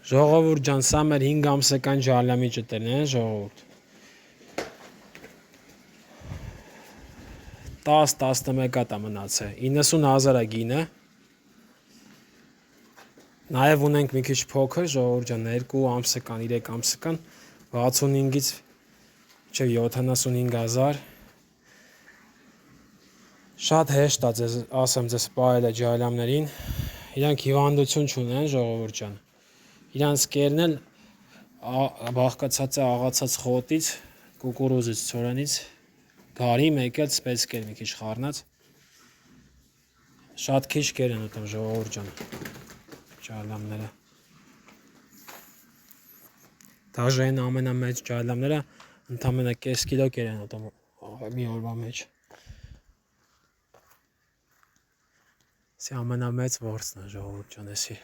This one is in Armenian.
Ժողովուրդ ջան, սա մեր 5 ամսական ջալամի ճտերն են, ժողովուրդ։ 10-11 հատ է մնացել, 90,000 է գինը։ Նաև ունենք մի քիչ փոքր, ժողովուրդ ջան, 2 ամսական, 3 ամսական, 65-ից մինչև 75,000։ Շատ հեշտ է ձեզ ասեմ ձեզ պահելը ջալամներին, իրանք հիվանդություն չունեն, ժողովուրդ ջան։ Իրանց կերն էլ բաղկացած է աղացած խոտից, կուկուրուզից, ցորենից, գարի մեկ էլ սպեց կեր մի քիչ խառնած։ Շատ քիչ կեր են ուտում, ժողովուրդ ջան, ջալամները։ Դաժե այն ամենամեծ ջալամները ընդամենը կես կիլո կեր են ուտում մի օրվա մեջ։ Սա ամենամեծ որսն է, ժողովուրդ ջան, էսի։